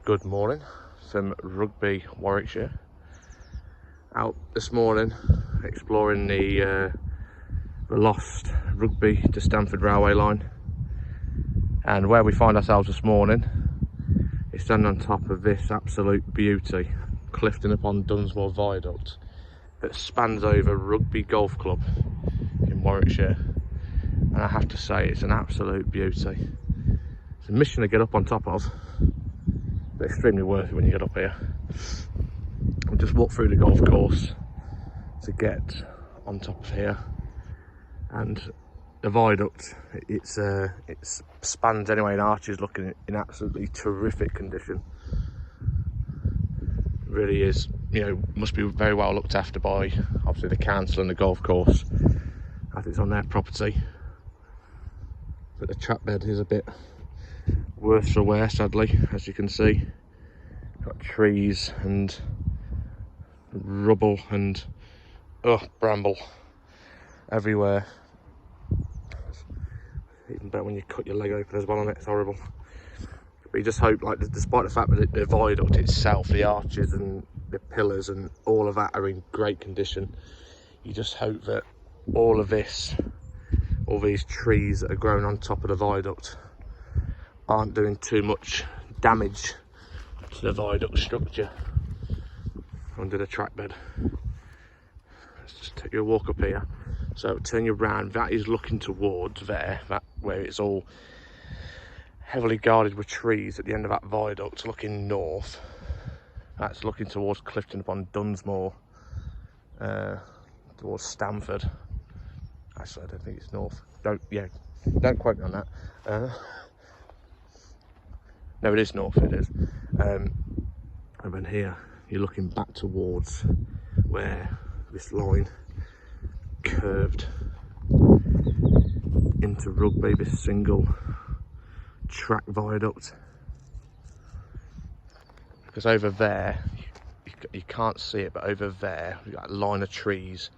Good morning from Rugby, Warwickshire. Out this morning exploring the lost Rugby to Stamford railway line, and where we find ourselves this morning is standing on top of this absolute beauty, Clifton upon Dunsmore Viaduct, that spans over Rugby Golf Club in Warwickshire. And I have to say, it's an absolute beauty. It's a mission to get up on top of, but extremely worth it when you get up here. We'll just walk through the golf course to get on top of here, and the viaduct, it spans anyway in arches, looking in absolutely terrific condition. It really is, you know, must be very well looked after by obviously the council and the golf course, as it's on their property. But the track bed is a bit worse for wear, sadly, as you can see. Got trees and rubble and bramble everywhere. It's even better when you cut your leg open as well on it. It's horrible. But you just hope, like, despite the fact that the viaduct itself, the arches and the pillars and all of that are in great condition, you just hope that all these trees that are growing on top of the viaduct aren't doing too much damage to the viaduct structure under the track bed. Let's just take you a walk up here. So turn you around, that is looking towards there, that where it's all heavily guarded with trees at the end of that viaduct, looking north. That's looking towards Clifton upon Dunsmore, towards Stamford. Actually, I don't think it's north. Don't quote me on that. No, it is north, it is. And then here, you're looking back towards where this line curved into Rugby, this single track viaduct. Because over there, you can't see it, but over there, you've got a line of trees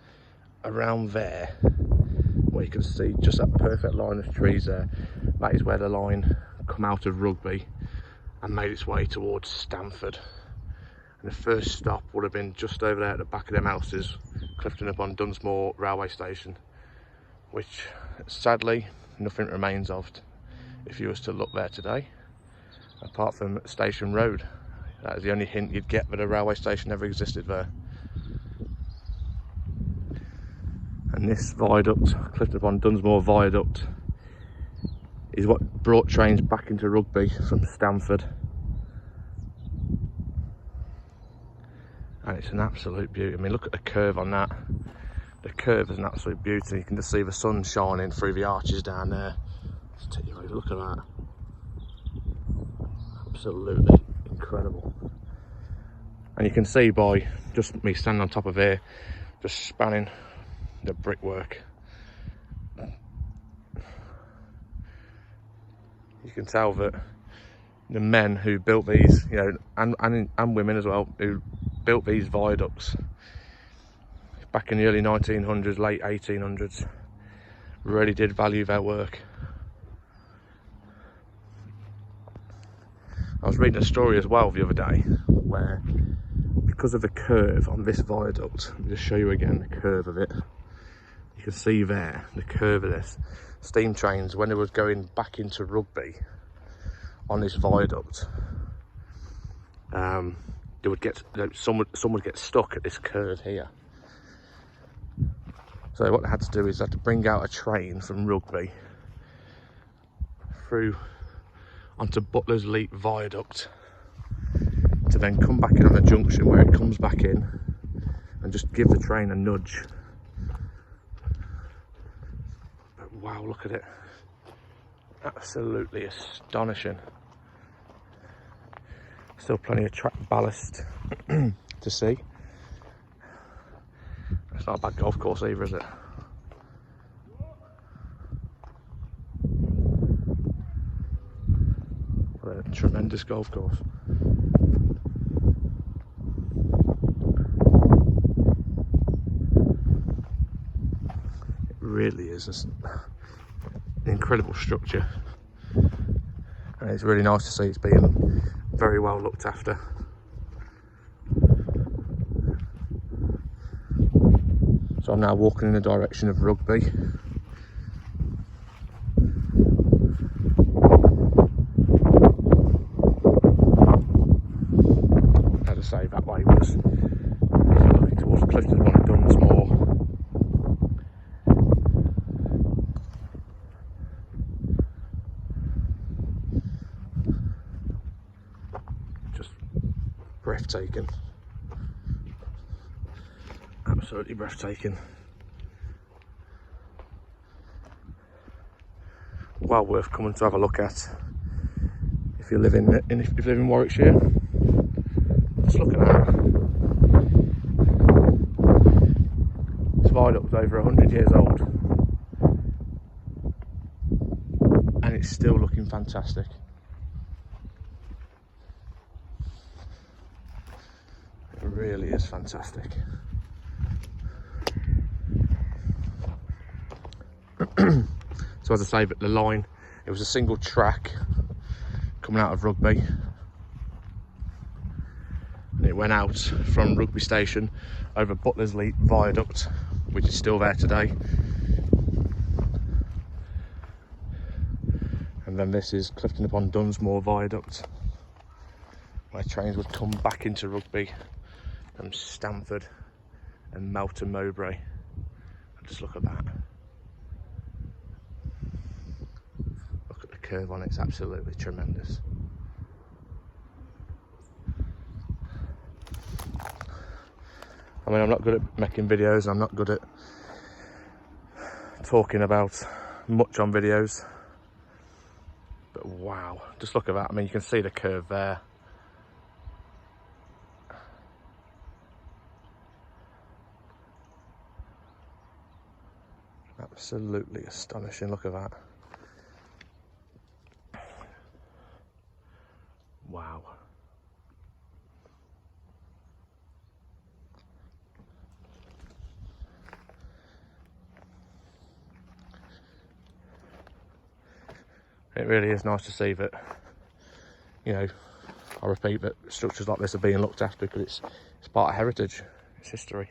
around there, where you can see just that perfect line of trees there. That is where the line come out of Rugby and made its way towards Stamford. And the first stop would have been just over there at the back of them houses, Clifton upon Dunsmore railway station, which sadly nothing remains of if you was to look there today, apart from Station Road. That is the only hint you'd get that a railway station ever existed there. And this viaduct, Clifton upon Dunsmore Viaduct, is what brought trains back into Rugby from Stamford. And it's an absolute beauty. I mean, look at the curve on that. The curve is an absolute beauty. You can just see the sun shining through the arches down there. Just take you a look at that. Absolutely incredible. And you can see by just me standing on top of here, just spanning the brickwork, you can tell that the men who built these, you know, and women as well, who built these viaducts back in the early 1900s, late 1800s, really did value their work. I was reading a story as well the other day where, because of the curve on this viaduct, let me just show you again the curve of it. You can see there the curve of this. Steam trains, when they were going back into Rugby on this viaduct, they would get, some would get stuck at this curve here. So what they had to do is they had to bring out a train from Rugby through onto Butler's Leap Viaduct to then come back in on a junction where it comes back in and just give the train a nudge. But wow, look at it. Absolutely astonishing. Still plenty of track ballast to see. It's not a bad golf course either, is it? What a tremendous golf course. It really is an incredible structure. And it's really nice to see it's being very well looked after. So I'm now walking in the direction of Rugby. As I say, that way was looking towards Clifton on Dunsmore. Just breathtaking. Absolutely breathtaking. Well worth coming to have a look at if you live in Warwickshire. Just look at that. This viaduct's over 100 years old and it's still looking fantastic. It really is fantastic. So as I say, but the line, it was a single track coming out of Rugby, and it went out from Rugby station over Butler's Viaduct, which is still there today, and then this is Clifton upon Dunsmore Viaduct, where trains would come back into Rugby from Stamford and Melton Mowbray. Just look at that. Curve on it's absolutely tremendous. I mean, I'm not good at making videos, I'm not good at talking about much on videos, but wow, just look at that. I mean, you can see the curve there. Absolutely astonishing, look at that. Wow. It really is nice to see that, you know, I repeat that structures like this are being looked after because it's part of heritage, it's history.